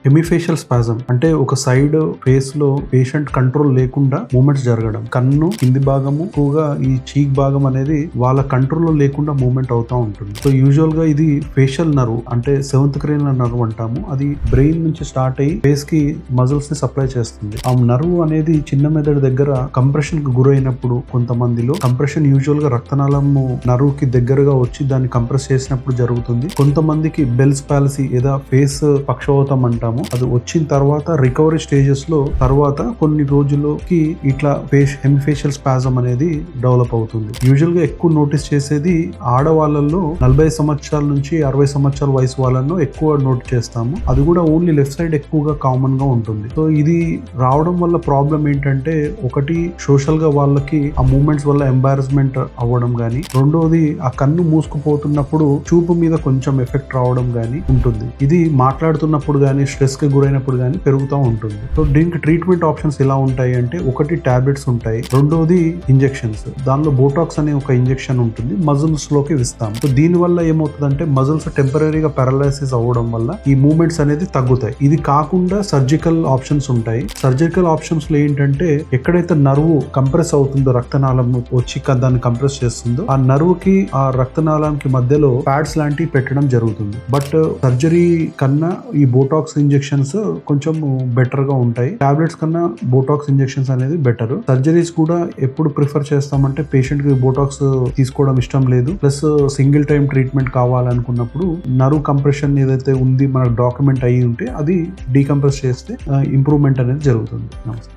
హెమిఫేషియల్ spasm అంటే ఒక side face లో పేషెంట్ కంట్రోల్ లేకుండా మూమెంట్స్ జరగడం, కన్ను కింది భాగము ఎక్కువగా ఈ చీక్ భాగం అనేది వాళ్ళ కంట్రోల్ లో లేకుండా మూమెంట్ అవుతా ఉంటుంది. సో యూజువల్ గా ఇది ఫేషియల్ నర్వ్ అంటే సెవెంత్ క్రేనియల్ నర్వ్ అంటాము. అది బ్రెయిన్ నుంచి స్టార్ట్ అయ్యి ఫేస్ కి మజిల్స్ ని సప్లై చేస్తుంది. ఆ నర్వ్ అనేది చిన్న మెదడు దగ్గర కంప్రెషన్ కి గురైనప్పుడు కొంతమందిలో కంప్రెషన్ యూజువల్ గా రక్తనాళము నర్వ్ కి దగ్గరగా వచ్చి దాన్ని కంప్రెస్ చేసినప్పుడు జరుగుతుంది. కొంతమందికి బెల్స్ పాలసీ లేదా ఫేస్ పక్షవాతం అంటాము. అది వచ్చిన తర్వాత రికవరీ స్టేజెస్ లో తర్వాత కొన్ని రోజులకి ఇట్లా హెమిఫేషియల్ స్పాజం అనేది డెవలప్ అవుతుంది. యూజువల్ గా ఎక్కువ నోటీస్ చేసేది ఆడవాళ్ళలో 40 సంవత్సరాల నుంచి 60 సంవత్సరాల వయసు వాళ్ళను ఎక్కువ నోట్ చేస్తాము. అది కూడా ఓన్లీ లెఫ్ట్ సైడ్ ఎక్కువగా కామన్ గా ఉంటుంది. సో ఇది రావడం వల్ల ప్రాబ్లం ఏంటంటే ఒకటి సోషల్ గా వాళ్ళకి ఆ మూమెంట్స్ వల్ల ఎంబారస్మెంట్ అవ్వడం గానీ, రెండోది ఆ కన్ను మూసుకుపోతున్నప్పుడు చూపు మీద కొంచెం ఎఫెక్ట్ రావడం గానీ ఉంటుంది. ఇది మాట్లాడుతున్నప్పుడు గానీ స్ట్రెస్ కి గురైనప్పుడు గానీ పెరుగుతూ ఉంటుంది. సో దీనికి ట్రీట్మెంట్ ఆప్షన్స్ ఎలా ఉంటాయి అంటే ఒకటి టాబ్లెట్స్ ఉంటాయి, రెండోది ఇంజెక్షన్స్. దానిలో బోటాక్స్ అనే ఒక ఇంజెక్షన్ ఉంటుంది, మజిల్స్ లోకి ఇస్తాం. సో దీని వల్ల ఏమవుతుందంటే మజిల్స్ టెంపరీగా పారలైసిస్ అవ్వడం వల్ల ఈ మూమెంట్స్ అనేది తగ్గుతాయి. ఇది కాకుండా సర్జికల్ ఆప్షన్స్ ఉంటాయి. సర్జికల్ ఆప్షన్స్ లో ఏంటంటే ఎక్కడైతే నర్వ్ కంప్రెస్ అవుతుందో, రక్తనాళం వచ్చి దాన్ని కంప్రెస్ చేస్తుందో ఆ నర్వ్ కి ఆ రక్తనాళానికి మధ్యలో ప్యాడ్స్ లాంటివి పెట్టడం జరుగుతుంది. బట్ సర్జరీ కన్నా ఈ బోటాక్స్ ఇంజెక్షన్స్ కొంచెం బెటర్ గా ఉంటాయి. టాబ్లెట్స్ కన్నా బోటాక్స్ ఇంజెక్షన్స్ అనేది బెటర్. సర్జరీస్ కూడా ఎప్పుడు ప్రిఫర్ చేస్తామంటే పేషెంట్ కి బోటాక్స్ తీసుకోవడం ఇష్టం లేదు, ప్లస్ సింగిల్ టైం ట్రీట్మెంట్ కావాలనుకున్నప్పుడు నర్వ్ కంప్రెషన్ ఏదైతే ఉంది మనకు డాక్యుమెంట్ అయ్యి ఉంటే అది డీకంప్రెస్ చేస్తే ఇంప్రూవ్మెంట్ అనేది జరుగుతుంది. నమస్తే.